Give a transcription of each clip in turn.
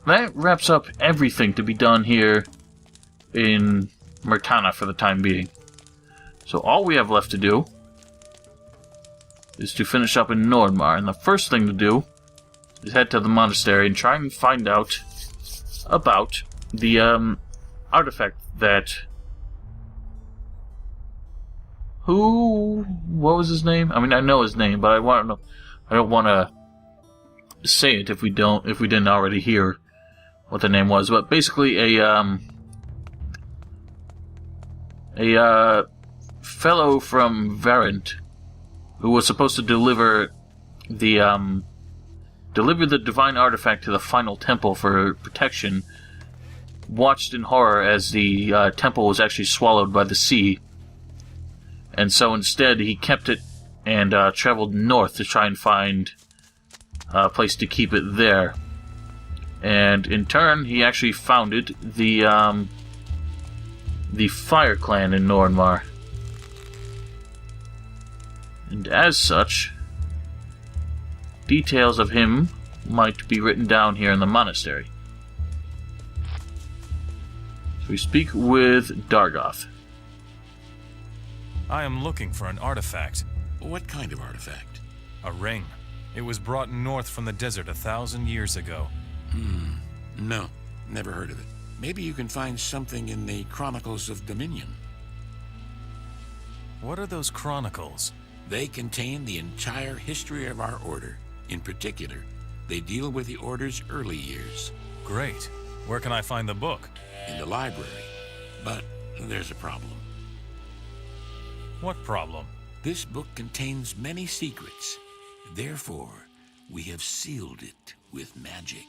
that wraps up everything to be done here in Murtana for the time being. So all we have left to do is to finish up in Nordmar, and the first thing to do is head to the monastery and try and find out about the artifact that... What was his name? I mean, I know his name, but I don't want to say it if we didn't already hear what the name was. But basically, a fellow from Varant who was supposed to deliver the divine artifact to the final temple for protection, watched in horror as the temple was actually swallowed by the sea. And so instead, he kept it and traveled north to try and find a place to keep it there. And in turn, he actually founded the Fire Clan in Nordmar. And as such, details of him might be written down here in the monastery. So we speak with Dargoth. I am looking for an artifact. What kind of artifact? A ring. It was brought north from the desert 1,000 years ago. No, never heard of it. Maybe you can find something in the Chronicles of Dominion. What are those chronicles? They contain the entire history of our order. In particular, they deal with the order's early years. Great. Where can I find the book? In the library. But there's a problem. What problem? This book contains many secrets. Therefore, we have sealed it with magic.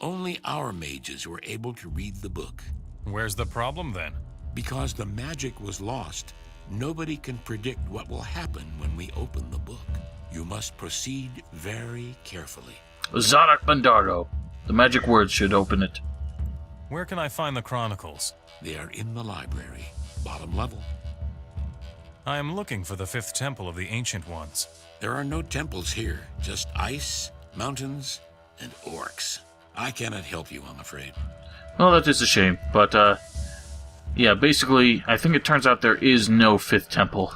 Only our mages were able to read the book. Where's the problem then? Because the magic was lost, nobody can predict what will happen when we open the book. You must proceed very carefully. Zarak Bandardo. The magic words should open it. Where can I find the chronicles? They are in the library, bottom level. I am looking for the 5th temple of the Ancient Ones. There are no temples here, just ice, mountains, and orcs. I cannot help you, I'm afraid. Well, that is a shame, but, yeah, basically, I think it turns out there is no 5th temple.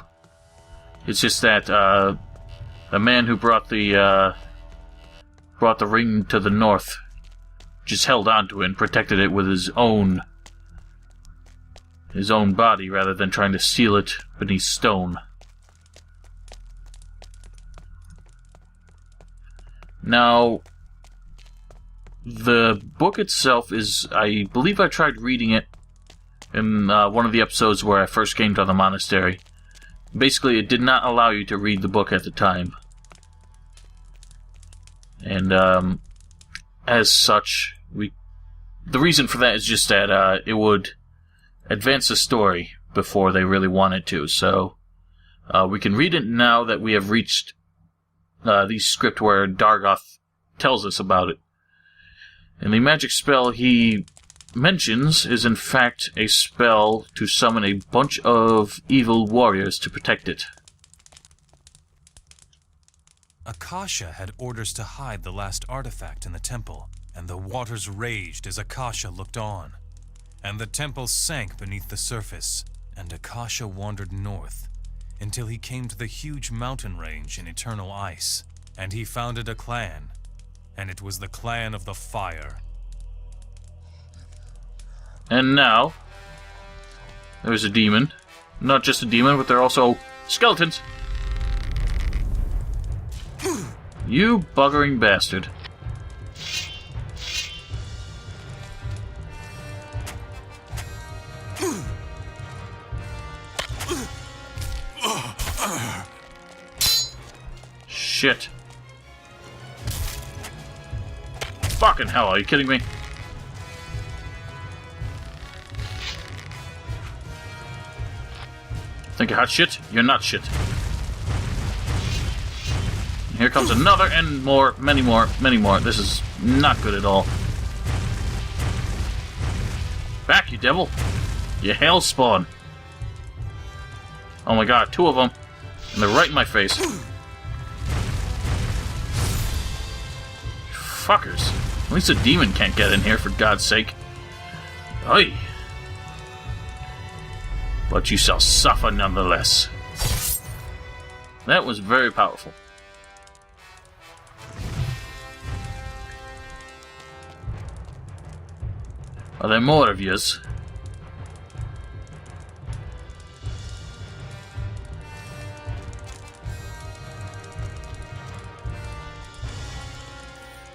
It's just that, the man who brought the ring to the north just held onto it and protected it with his own body rather than trying to seal it beneath stone. Now, the book itself is, I believe I tried reading it in one of the episodes where I first came to the monastery. Basically, it did not allow you to read the book at the time. And, as such, the reason for that is just that, it would advance the story before they really wanted to, so we can read it now that we have reached the script where Dargoth tells us about it. And the magic spell he mentions is in fact a spell to summon a bunch of evil warriors to protect it. Akasha had orders to hide the last artifact in the temple, and the waters raged as Akasha looked on. And the temple sank beneath the surface, and Akasha wandered north, until he came to the huge mountain range in eternal ice, and he founded a clan, and it was the Clan of the Fire. And now, there's a demon. Not just a demon, but they're also skeletons. You buggering bastard. Shit. Fucking hell, are you kidding me? Think you're hot shit? You're not shit. Here comes another and more, many more, many more. This is not good at all. Back, you devil. You hell spawn. Oh my god, 2 of them. And they're right in my face. Fuckers. At least a demon can't get in here, for God's sake. Oi! But you shall suffer nonetheless. That was very powerful. Are there more of yous?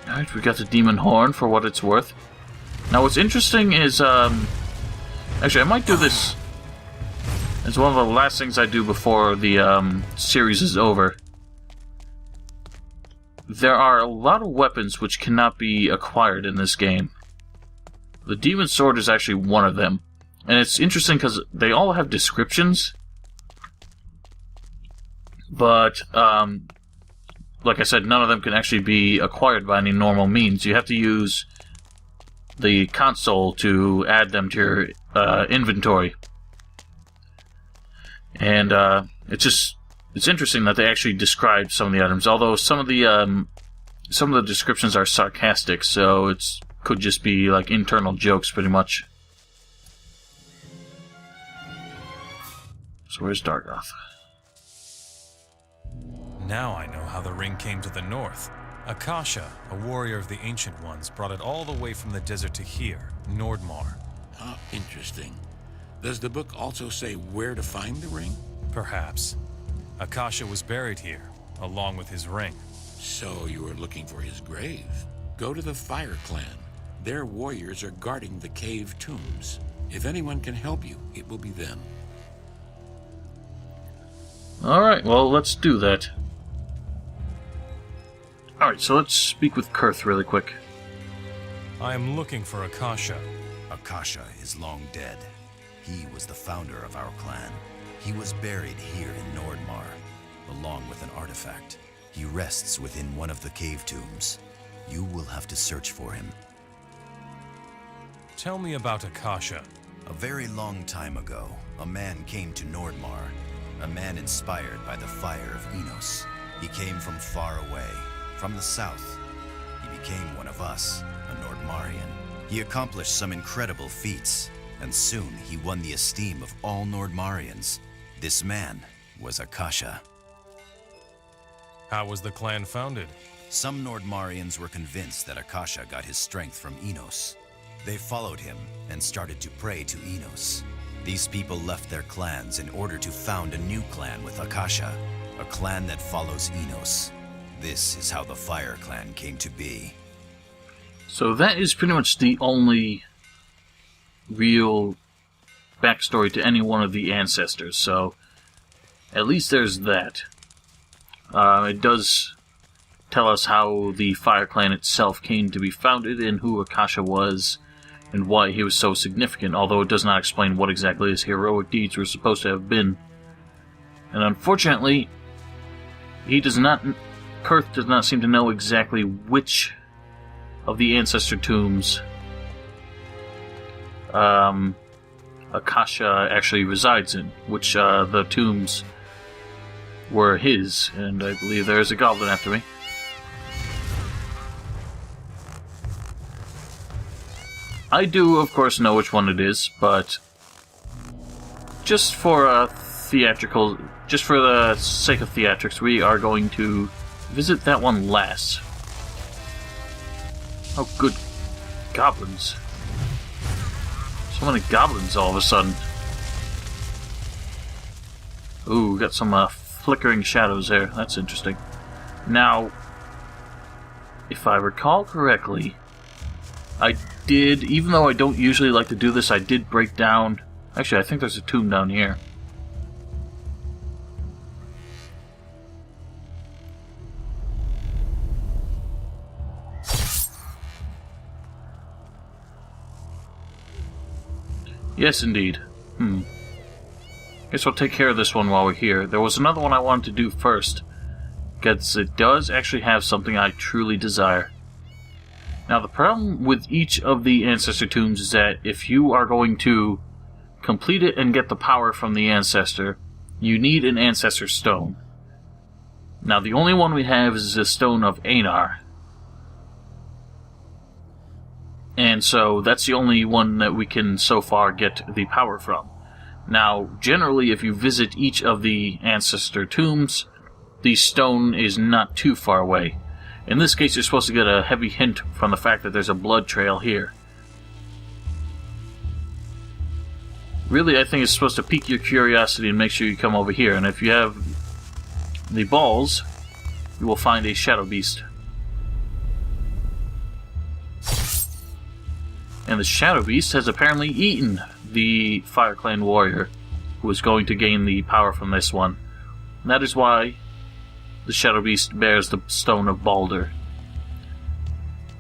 Alright, we got the demon horn for what it's worth. Now what's interesting is, actually I might do this as one of the last things I do before the series is over. There are a lot of weapons which cannot be acquired in this game. The demon sword is actually one of them. And it's interesting because they all have descriptions. But, like I said, none of them can actually be acquired by any normal means. You have to use the console to add them to your inventory. And it's interesting that they actually describe some of the items, although some of the descriptions are sarcastic, so it could just be like internal jokes pretty much. So where's Dargoth? Now I know how the ring came to the north. Akasha, a warrior of the Ancient Ones, brought it all the way from the desert to here, Nordmar. How interesting. Does the book also say where to find the ring? Perhaps. Akasha was buried here, along with his ring. So you are looking for his grave. Go to the Fire Clan. Their warriors are guarding the cave tombs. If anyone can help you, it will be them. Alright, well, let's do that. Alright, so let's speak with Kurth really quick. I am looking for Akasha. Akasha is long dead. He was the founder of our clan. He was buried here in Nordmar, along with an artifact. He rests within one of the cave tombs. You will have to search for him. Tell me about Akasha. A very long time ago, a man came to Nordmar, a man inspired by the fire of Enos. He came from far away, from the south. He became one of us, a Nordmarian. He accomplished some incredible feats, and soon he won the esteem of all Nordmarians. This man was Akasha. How was the clan founded? Some Nordmarians were convinced that Akasha got his strength from Enos. They followed him and started to pray to Enos. These people left their clans in order to found a new clan with Akasha, a clan that follows Enos. This is how the Fire Clan came to be. So that is pretty much the only real backstory to any one of the ancestors, so at least there's that. It does tell us how the Fire Clan itself came to be founded and who Akasha was and why he was so significant, although it does not explain what exactly his heroic deeds were supposed to have been. And unfortunately, Kurth does not seem to know exactly which of the Ancestor Tombs Akasha actually resides in, which the tombs were his, and I believe there is a goblin after me. I do, of course, know which one it is, but just for the sake of theatrics, we are going to visit that one last. Oh, good goblins. So many goblins all of a sudden. Ooh, got some flickering shadows there. That's interesting. Now, if I recall correctly, I did, even though I don't usually like to do this, I did break down... Actually, I think there's a tomb down here. Yes, indeed. Guess I'll take care of this one while we're here. There was another one I wanted to do first, because it does actually have something I truly desire. Now, the problem with each of the Ancestor Tombs is that if you are going to complete it and get the power from the Ancestor, you need an Ancestor Stone. Now, the only one we have is the Stone of Einar. And so that's the only one that we can so far get the power from. Now, generally, if you visit each of the Ancestor Tombs, the stone is not too far away. In this case, you're supposed to get a heavy hint from the fact that there's a blood trail here. Really, I think it's supposed to pique your curiosity and make sure you come over here. And if you have the balls, you will find a shadow beast. And the shadow beast has apparently eaten the Fire Clan warrior who is going to gain the power from this one. And that is why the shadow beast bears the stone of Balder.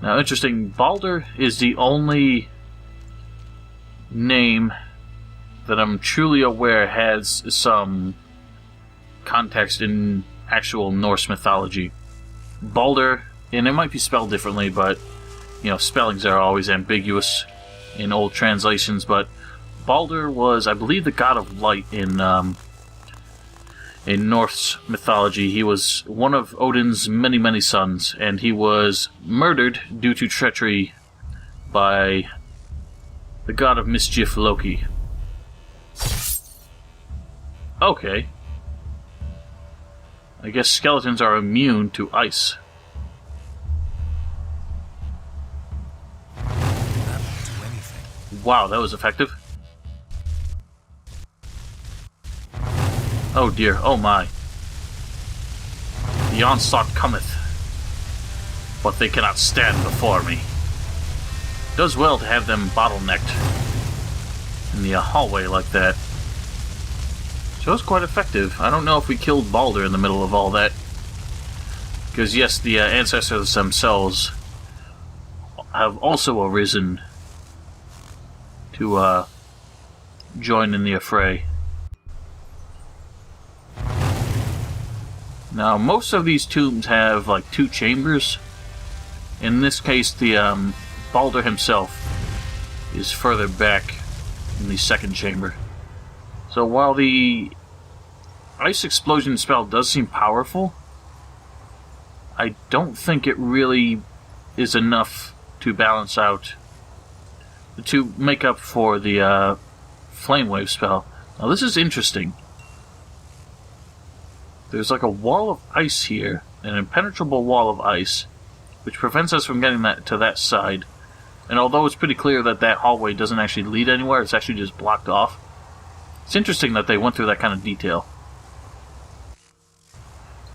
Now, interesting, Balder is the only name that I'm truly aware has some context in actual Norse mythology. Balder, and it might be spelled differently, but you know, spellings are always ambiguous in old translations, but Balder was, I believe, the god of light in Norse mythology. He was one of Odin's many, many sons, and he was murdered due to treachery by the god of mischief, Loki. Okay. I guess skeletons are immune to ice. That won't do anything. Wow, that was effective. Oh dear, oh my. The onslaught cometh, but they cannot stand before me. Does well to have them bottlenecked in the hallway like that. So it was quite effective. I don't know if we killed Balder in the middle of all that. Because yes, the ancestors themselves have also arisen to join in the affray. Now, most of these tombs have like 2 chambers. In this case, the Balder himself is further back in the 2nd chamber. So while the ice explosion spell does seem powerful, I don't think it really is enough to balance out, to make up for the flame wave spell. Now this is interesting. There's like a wall of ice here, an impenetrable wall of ice, which prevents us from getting that to that side. And although it's pretty clear that that hallway doesn't actually lead anywhere, it's actually just blocked off. It's interesting that they went through that kind of detail.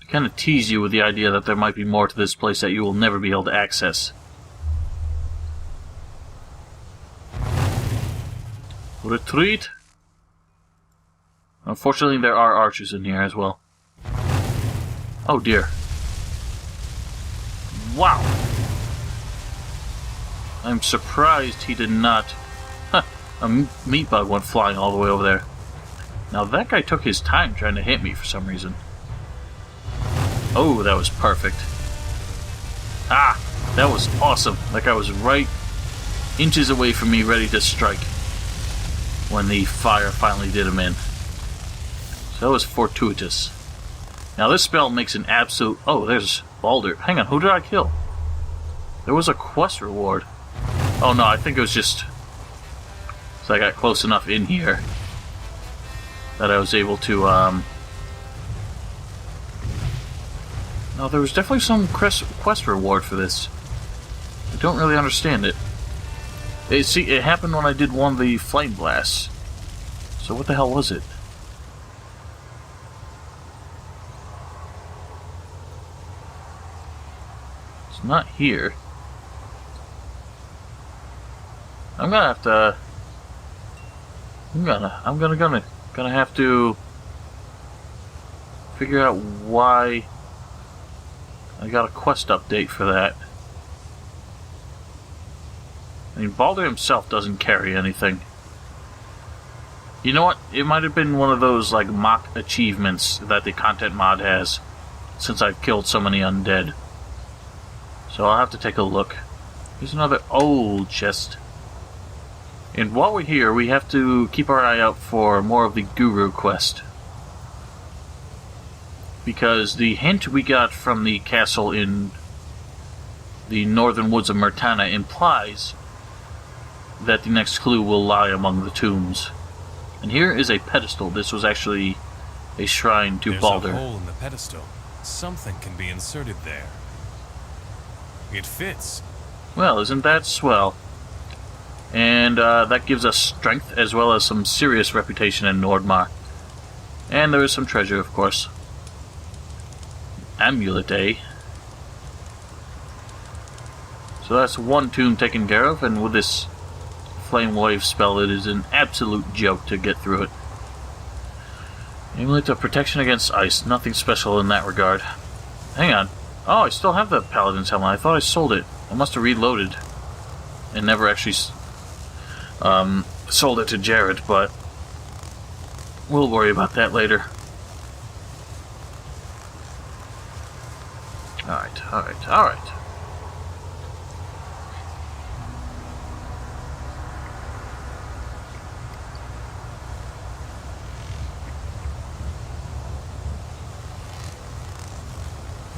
To kind of tease you with the idea that there might be more to this place that you will never be able to access. Retreat. Unfortunately, there are archers in here as well. Oh dear. Wow. I'm surprised he did not... Huh, a meat bug went flying all the way over there. Now that guy took his time trying to hit me for some reason. Oh, that was perfect. Ah, that was awesome. That guy was right inches away from me, ready to strike when the fire finally did him in. So that was fortuitous. Now this spell makes an absolute... Oh, there's Balder. Hang on, who did I kill? There was a quest reward. Oh no, I think it was just... So I got close enough in here that I was able to, No, there was definitely some quest reward for this. I don't really understand it. See, it happened when I did one of the flame blasts. So what the hell was it? It's not here. I'm gonna have to... I'm gonna have to figure out why I got a quest update for that. I mean, Balder himself doesn't carry anything. You know what? It might have been one of those like mock achievements that the content mod has, since I've killed so many undead. So I'll have to take a look. Here's another old chest. And while we're here, we have to keep our eye out for more of the Guru quest. Because the hint we got from the castle in the northern woods of Murtana implies that the next clue will lie among the tombs. And here is a pedestal. This was actually a shrine to Balder. There's a hole in the pedestal. Something can be inserted there. It fits. Well, isn't that swell? And that gives us strength as well as some serious reputation in Nordmar. And there is some treasure, of course. Amulet, eh? So that's one tomb taken care of, and with this flame wave spell, it is an absolute joke to get through it. Amulet of protection against ice. Nothing special in that regard. Hang on. Oh, I still have the Paladin's helmet. I thought I sold it. I must have reloaded and never actually sold it to Jared, but we'll worry about that later. Alright.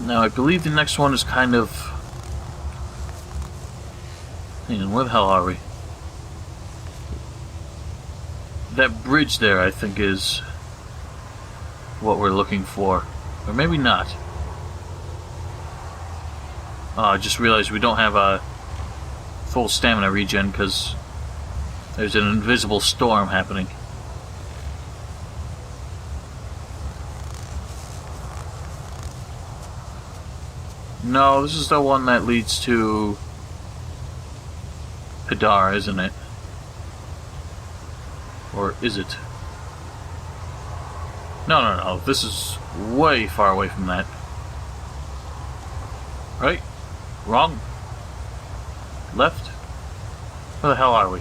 Now, I believe the next one is kind of... Hang on, where the hell are we? That bridge there, I think, is what we're looking for. Or maybe not. Oh, I just realized we don't have a full stamina regen because there's an invisible storm happening. No, this is the one that leads to Hadar, isn't it? Or is it? No. This is way far away from that. Right? Wrong? Left? Where the hell are we?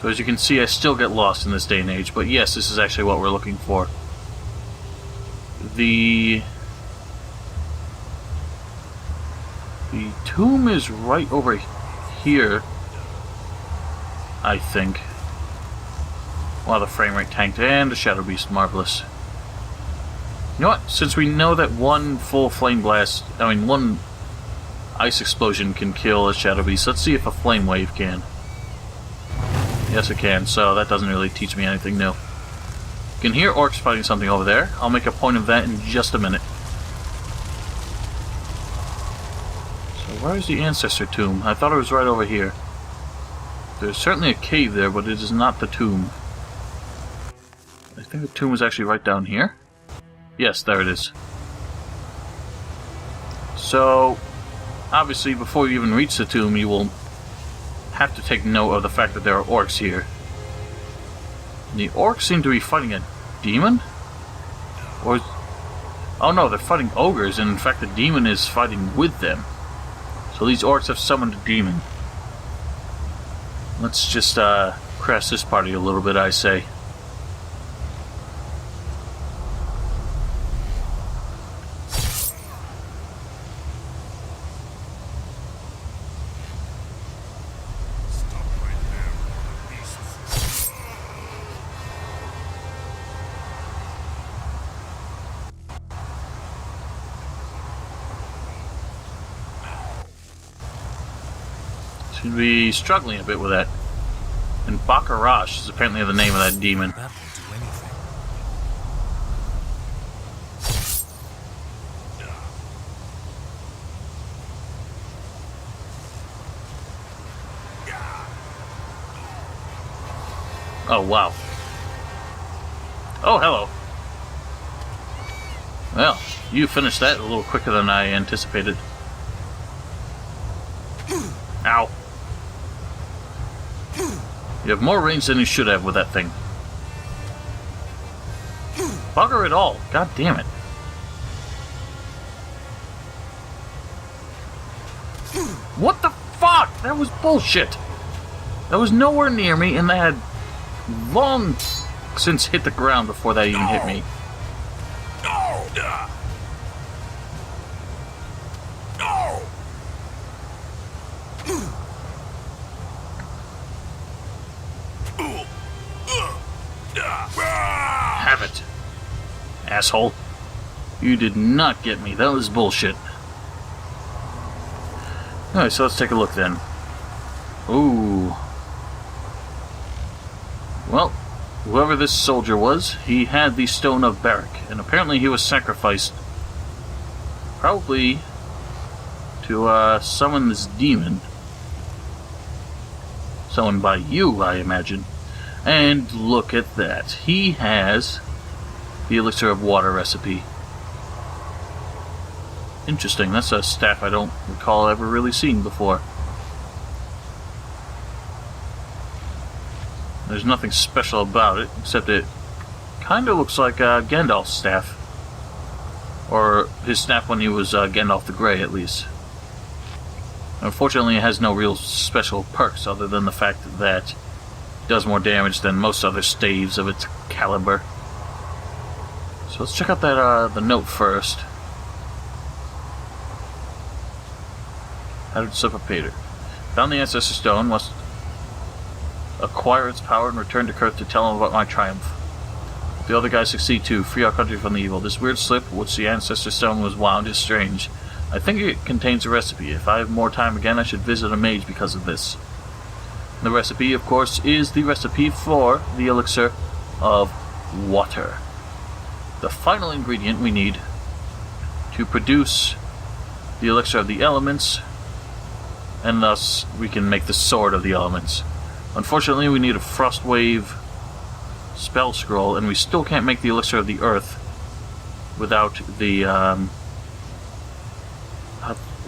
So as you can see, I still get lost in this day and age, but yes, this is actually what we're looking for. The tomb is right over here, I think. Wow, the frame rate tanked, and the Shadow Beast, marvelous. You know what? Since we know that one full flame blast, one ice explosion can kill a Shadow Beast, let's see if a flame wave can. Yes, it can, so that doesn't really teach me anything new. You can hear orcs fighting something over there. I'll make a point of that in just a minute. So where is the Ancestor Tomb? I thought it was right over here. There's certainly a cave there, but it is not the tomb. I think the tomb is actually right down here. Yes, there it is. So, obviously, before you even reach the tomb, you will have to take note of the fact that there are orcs here. And the orcs seem to be fighting a demon? Or... Oh no, they're fighting ogres, and in fact the demon is fighting with them. So these orcs have summoned a demon. Let's just crash this party a little bit, I say. Seem to be struggling a bit with that. And Bakarash is apparently the name of that demon. That won't do anything. Oh, wow. Oh, hello. Well, you finished that a little quicker than I anticipated. Ow. You have more range than you should have with that thing. Bugger it all. God damn it. What the fuck? That was bullshit. That was nowhere near me, and that had long since hit the ground before that even hit me. Have it, asshole. You did not get me. That was bullshit. Alright, so let's take a look then. Ooh. Well, whoever this soldier was, he had the Stone of Barak, and apparently he was sacrificed probably to summon this demon. Summoned by you, I imagine. And look at that. He has the Elixir of Water recipe. Interesting, that's a staff I don't recall ever really seeing before. There's nothing special about it, except it kind of looks like Gandalf's staff. Or his staff when he was Gandalf the Grey, at least. Unfortunately, it has no real special perks other than the fact that it does more damage than most other staves of its caliber. So let's check out that the note first. How did Superpater? Found the Ancestor Stone, must acquire its power and return to Kurth to tell him about my triumph. If the other guys succeed to free our country from the evil. This weird slip, which the Ancestor Stone was wound, is strange. I think it contains a recipe. If I have more time again, I should visit a mage because of this. The recipe, of course, is the recipe for the Elixir of Water. The final ingredient we need to produce the Elixir of the Elements, and thus we can make the Sword of the Elements. Unfortunately, we need a Frostwave spell scroll, and we still can't make the Elixir of the Earth without the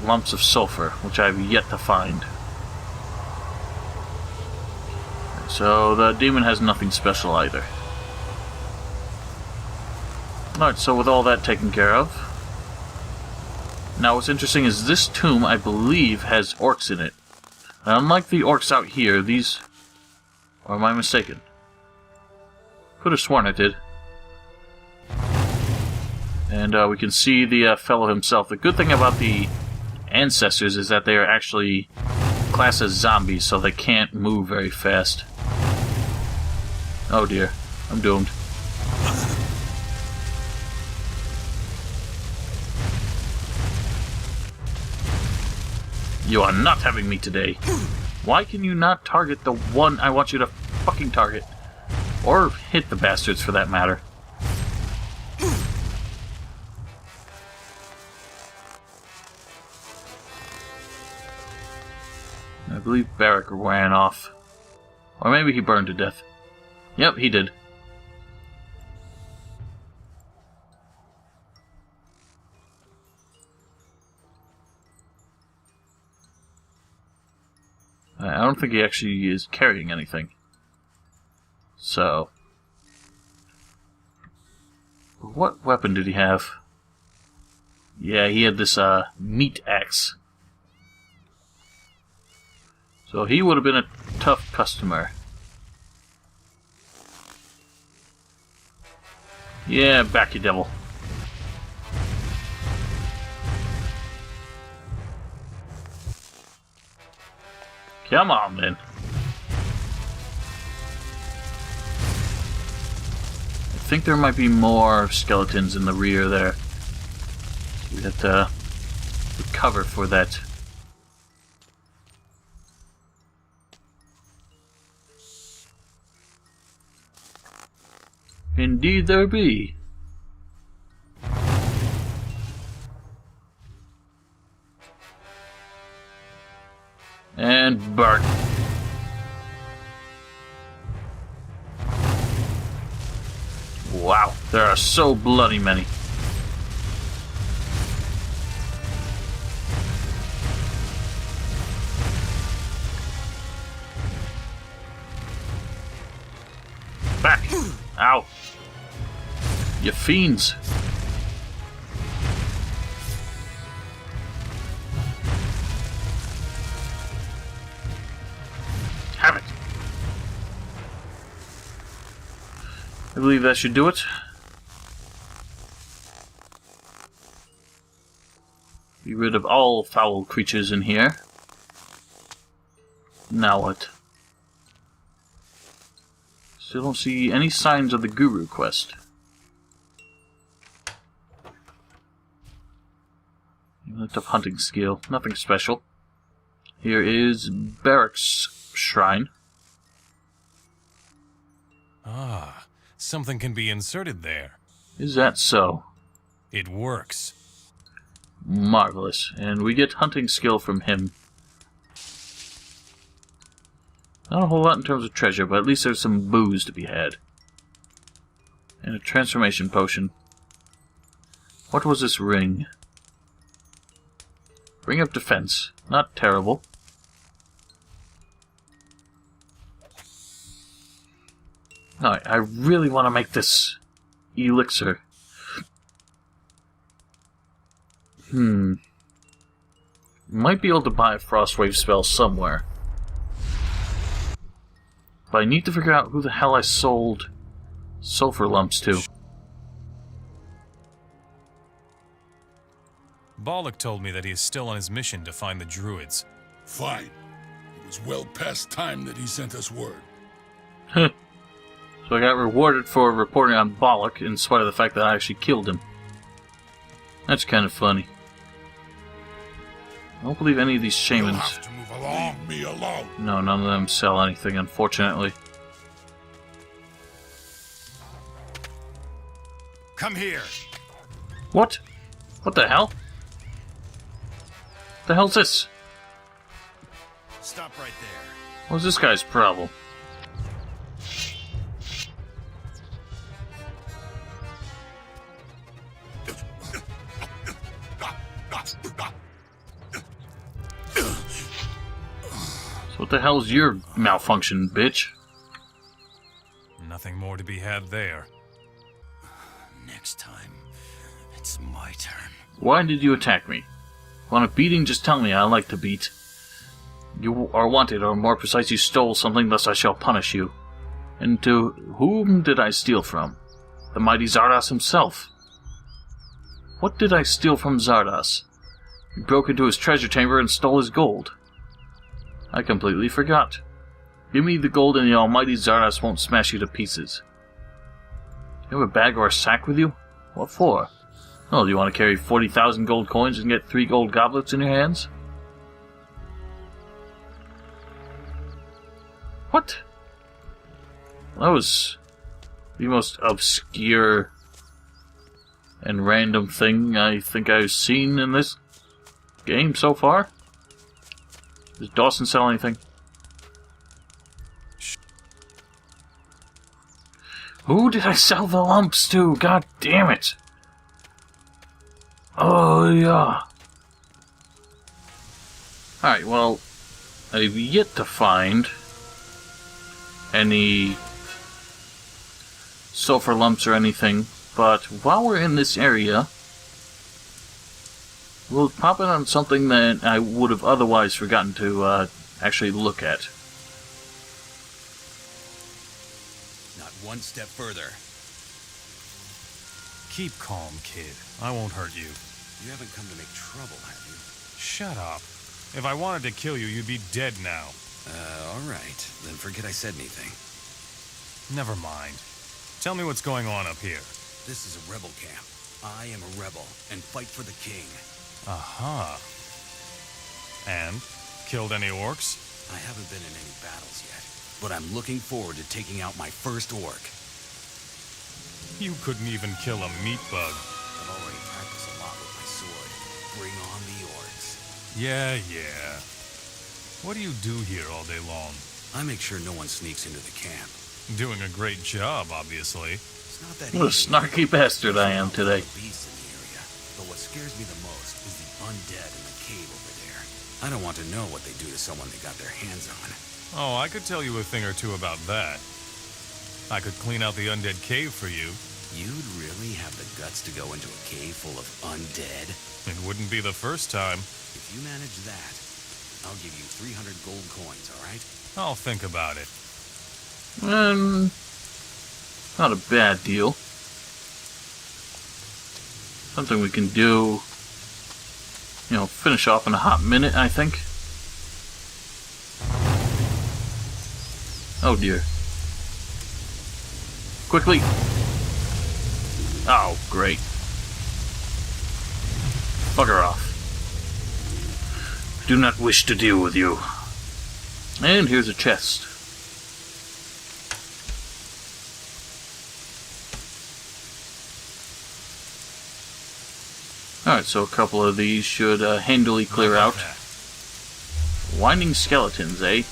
lumps of sulfur, which I have yet to find. So the demon has nothing special either. Alright, so with all that taken care of, now what's interesting is this tomb, I believe, has orcs in it. And unlike the orcs out here, these... Or am I mistaken? Could have sworn it did. And we can see the fellow himself. The good thing about the ancestors is that they are actually classed as zombies, so they can't move very fast. Oh dear, I'm doomed. You are not having me today. Why can you not target the one I want you to fucking target? Or hit the bastards, for that matter. I believe Barak ran off. Or maybe he burned to death. Yep, he did. I don't think he actually is carrying anything. So... what weapon did he have? Yeah, he had this, meat axe. So he would have been a tough customer. Yeah, back you devil. Come on, then. I think there might be more skeletons in the rear there. We have to recover for that. Indeed there be. And burn. Wow, there are so bloody many. Back! Ow! You fiends! Have it! I believe that should do it. Be rid of all foul creatures in here. Now what? Still don't see any signs of the Guru quest. Unit of hunting skill. Nothing special. Here is Barrack's shrine. Ah, something can be inserted there. Is that so? It works. Marvelous. And we get hunting skill from him. Not a whole lot in terms of treasure, but at least there's some booze to be had. And a transformation potion. What was this ring? Ring of defense. Not terrible. Alright, I really want to make this elixir. Might be able to buy a Frostwave spell somewhere. But I need to figure out who the hell I sold sulfur lumps to. Bollock told me that he is still on his mission to find the druids. Fine. It was well past time that he sent us word. So I got rewarded for reporting on Bollock in spite of the fact that I actually killed him. That's kind of funny. I don't believe any of these You'll shamans... have to move along. Leave me alone. No, none of them sell anything, unfortunately. Come here. What? What the hell? The hell's this? Stop right there. What's this guy's problem? So what the hell's your malfunction, bitch? Nothing more to be had there. Next time, it's my turn. Why did you attack me? Want a beating? Just tell me. I like to beat. You are wanted, or more precise, you stole something, thus I shall punish you. And to whom did I steal from? The mighty Zardoz himself. What did I steal from Zardoz? You broke into his treasure chamber and stole his gold. I completely forgot. Give me the gold and the almighty Zardoz won't smash you to pieces. You have a bag or a sack with you? What for? Oh, do you want to carry 40,000 gold coins and get 3 gold goblets in your hands? What? That was the most obscure and random thing I think I've seen in this game so far. Does Dawson sell anything? Who did I sell the lumps to? God damn it! Oh, yeah. Alright, well, I've yet to find any sulfur lumps or anything, but while we're in this area, we'll pop in on something that I would have otherwise forgotten to actually look at. Not one step further. Keep calm, kid. I won't hurt you. You haven't come to make trouble, have you? Shut up. If I wanted to kill you, you'd be dead now. Alright. Then forget I said anything. Never mind. Tell me what's going on up here. This is a rebel camp. I am a rebel, and fight for the king. Aha. And? Killed any orcs? I haven't been in any battles yet, but I'm looking forward to taking out my first orc. You couldn't even kill a meat bug. I've already practiced a lot with my sword. Bring on the orcs. Yeah. What do you do here all day long? I make sure no one sneaks into the camp. Doing a great job, obviously. It's not that What a easy. snarky bastard I am today. Beasts in the area, but what scares me the most is the undead in the cave over there. I don't want to know what they do to someone they got their hands on. Oh, I could tell you a thing or two about that. I could clean out the undead cave for you. You'd really have the guts to go into a cave full of undead? It wouldn't be the first time. If you manage that, I'll give you 300 gold coins, alright? I'll think about it. Not a bad deal. Something we can do, finish off in a hot minute, I think. Oh dear. Quickly! Oh, great. Bugger off. Do not wish to deal with you. And here's a chest. Alright, so a couple of these should handily clear out. Whining skeletons, eh?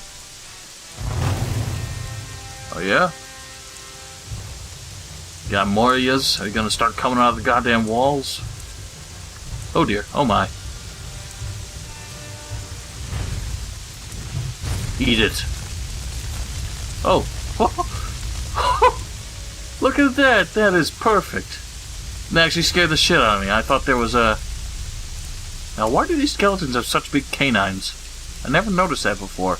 Oh yeah? Got more of yous? Are you gonna start coming out of the goddamn walls? Oh dear, oh my. Eat it. Oh. Look at that, that is perfect. That actually scared the shit out of me. I thought there was a... Now, why do these skeletons have such big canines? I never noticed that before.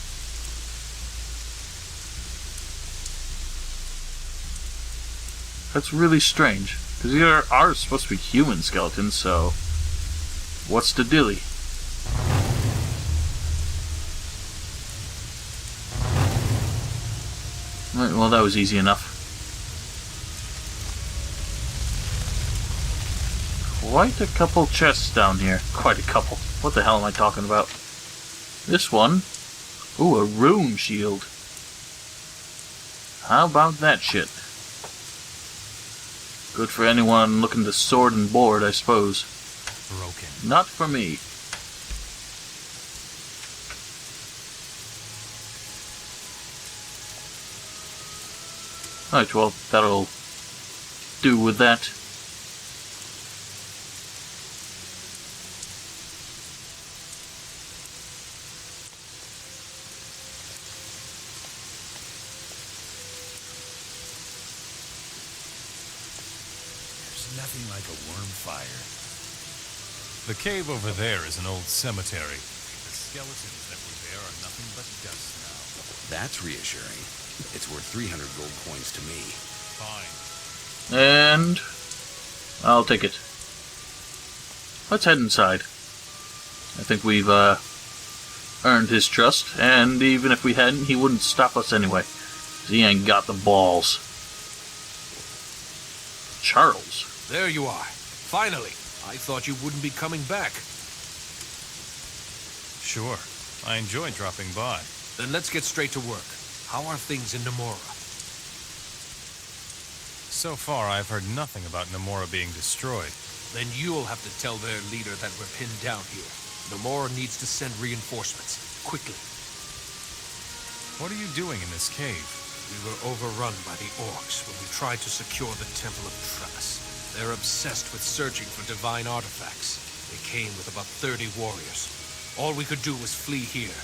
That's really strange. Because these are supposed to be human skeletons, so... What's the dilly? Right, well, that was easy enough. Quite a couple chests down here. Quite a couple. What the hell am I talking about? This one. Ooh, a rune shield. How about that shit? Good for anyone looking to sword and board, I suppose. Broken. Not for me. Alright, well, that'll do with that. Nothing like a worm fire. The cave over there is an old cemetery. The skeletons that were there are nothing but dust now. That's reassuring. It's worth 300 gold coins to me. Fine. And... I'll take it. Let's head inside. I think we've, earned his trust, and even if we hadn't, he wouldn't stop us anyway. 'Cause he ain't got the balls. Charles. There you are. Finally. I thought you wouldn't be coming back. Sure. I enjoyed dropping by. Then let's get straight to work. How are things in Namora? So far, I've heard nothing about Namora being destroyed. Then you'll have to tell their leader that we're pinned down here. Namora needs to send reinforcements. Quickly. What are you doing in this cave? We were overrun by the orcs when we tried to secure the Temple of Trellis. They're obsessed with searching for divine artifacts. They came with about 30 warriors. All we could do was flee here.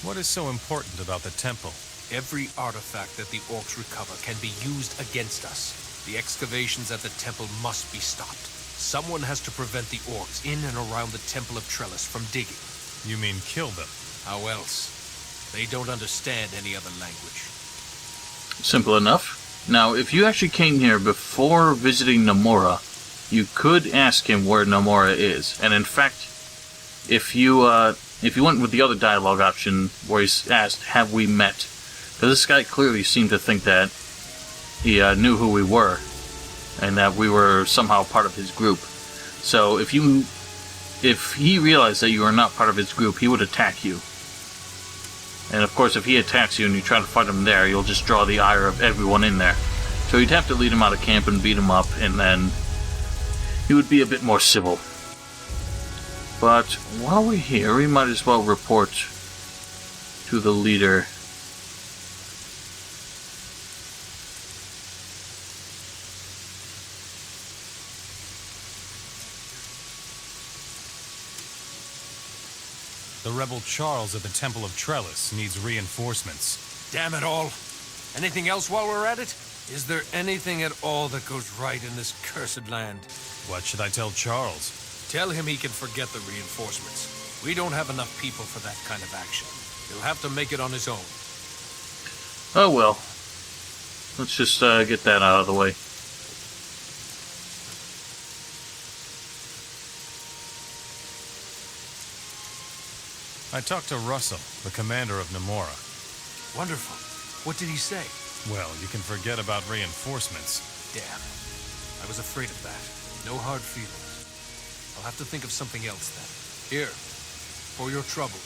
What is so important about the temple? Every artifact that the orcs recover can be used against us. The excavations at the temple must be stopped. Someone has to prevent the orcs in and around the Temple of Trellis from digging. You mean kill them? How else? They don't understand any other language. Simple enough. Now, if you actually came here before visiting Namora, you could ask him where Namora is. And in fact, if you went with the other dialogue option where he's asked, have we met? Because this guy clearly seemed to think that he knew who we were, and that we were somehow part of his group. So if he realized that you were not part of his group, he would attack you. And of course, if he attacks you and you try to fight him there, you'll just draw the ire of everyone in there. So you'd have to lead him out of camp and beat him up, and then he would be a bit more civil. But while we're here, we might as well report to the leader. The rebel Charles at the Temple of Trellis needs reinforcements. Damn it all! Anything else while we're at it? Is there anything at all that goes right in this cursed land? What should I tell Charles? Tell him he can forget the reinforcements. We don't have enough people for that kind of action. He'll have to make it on his own. Oh well. Let's just get that out of the way. I talked to Russell, the commander of Namora. Wonderful. What did he say? Well, you can forget about reinforcements. Damn. I was afraid of that. No hard feelings. I'll have to think of something else then. Here. for your trouble.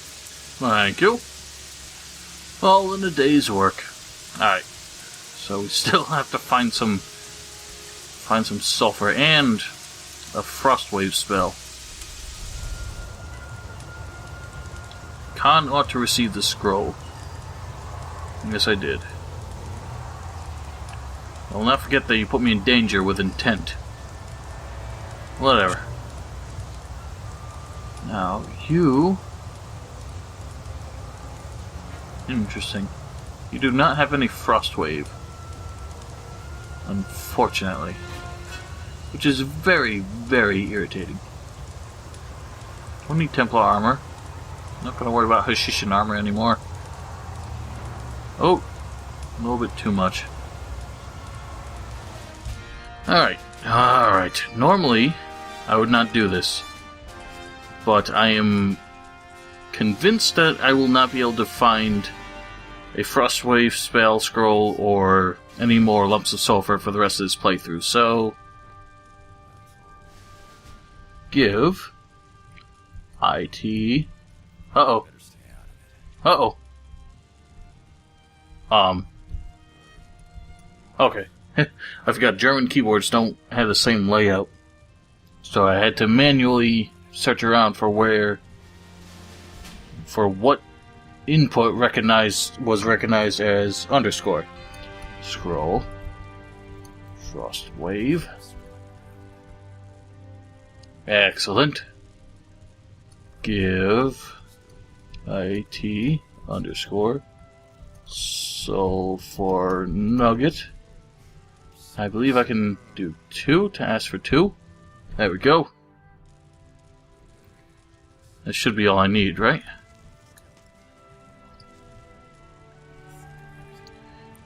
Thank you. All in a day's work. Alright. So we still have to find some sulfur and a frostwave spell. Khan ought to receive the scroll. Yes, I did. I'll not forget that you put me in danger with intent. Whatever. Now, you... Interesting. You do not have any frostwave. Unfortunately. Which is very, very irritating. Don't need Templar armor. Not gonna worry about Hashishin armor anymore. Oh, a little bit too much. Alright, alright. Normally, I would not do this. But I am convinced that I will not be able to find a Frostwave spell scroll or any more lumps of sulfur for the rest of this playthrough. So, give IT. Uh-oh. Uh-oh. Okay. I forgot German keyboards don't have the same layout. So I had to manually search around for what input was recognized as underscore. Scroll. Frost wave. Excellent. Give IT underscore sulfur nugget. I believe I can do 2 to ask for 2. There we go. That should be all I need, right?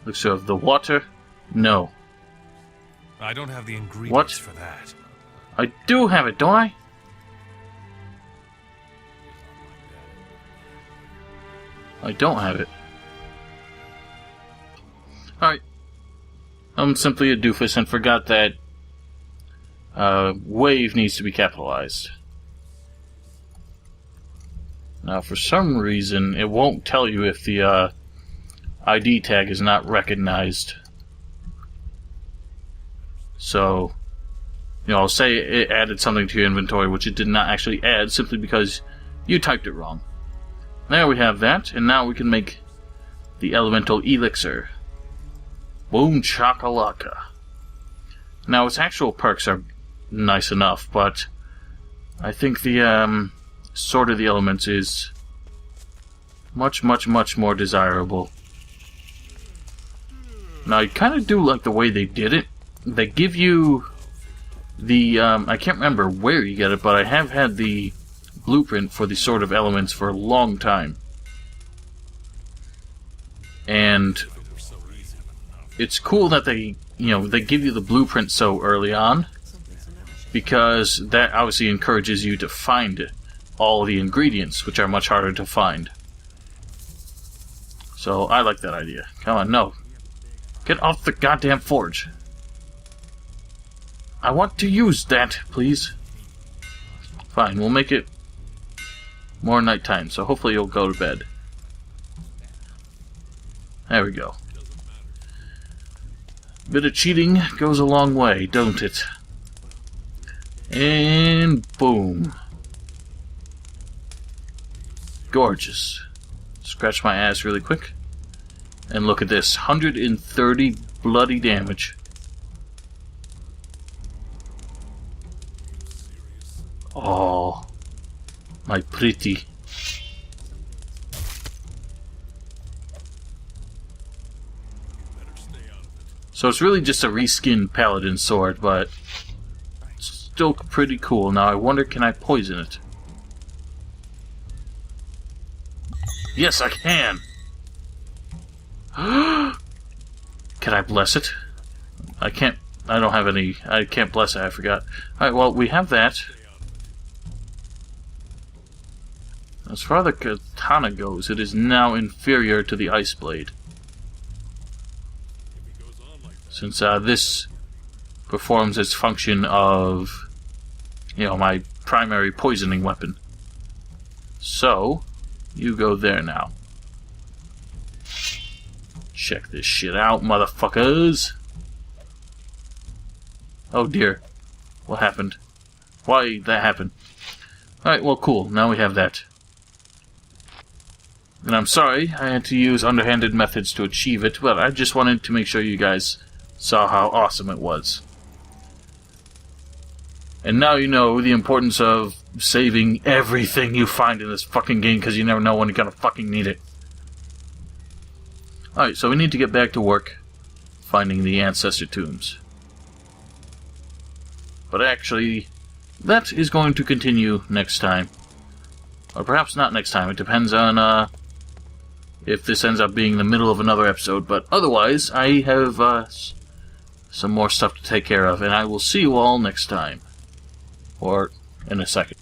Elixir of the Water? No. I don't have the ingredients for that. I do have it, don't I? I don't have it. Alright. I'm simply a doofus and forgot that wave needs to be capitalized. Now, for some reason, it won't tell you if the ID tag is not recognized. So, I'll say it added something to your inventory, which it did not actually add, simply because you typed it wrong. There we have that, and now we can make the elemental elixir. Boom chakalaka. Now, its actual perks are nice enough, but I think the Sword of the Elements is much, much, much more desirable. Now, I kind of do like the way they did it. They give you the, I can't remember where you get it, but I have had the blueprint for the Sword of Elements for a long time. And it's cool that they give you the blueprint so early on, because that obviously encourages you to find all the ingredients, which are much harder to find. So I like that idea. Come on, no. Get off the goddamn forge. I want to use that, please. Fine, we'll make it more nighttime, so hopefully you'll go to bed. There we go. Bit of cheating goes a long way, don't it? And boom. Gorgeous. Scratch my ass really quick. And look at this. 130 bloody damage. Oh. My pretty. So it's really just a reskinned paladin sword, but it's still pretty cool. Now I wonder, can I poison it? Yes, I can! Can I bless it? I can't, I don't have any, I can't bless it, I forgot. Alright, well, we have that. As far as the katana goes, it is now inferior to the ice blade. Since this performs its function of, my primary poisoning weapon. So, you go there now. Check this shit out, motherfuckers. Oh dear. What happened? Why that happened? Alright, well cool. Now we have that. And I'm sorry I had to use underhanded methods to achieve it, but I just wanted to make sure you guys saw how awesome it was. And now you know the importance of saving everything you find in this fucking game, because you never know when you're gonna fucking need it. Alright, so we need to get back to work finding the Ancestor Tombs. But actually, that is going to continue next time. Or perhaps not next time. It depends on if this ends up being the middle of another episode. But otherwise, I have some more stuff to take care of. And I will see you all next time. Or in a second.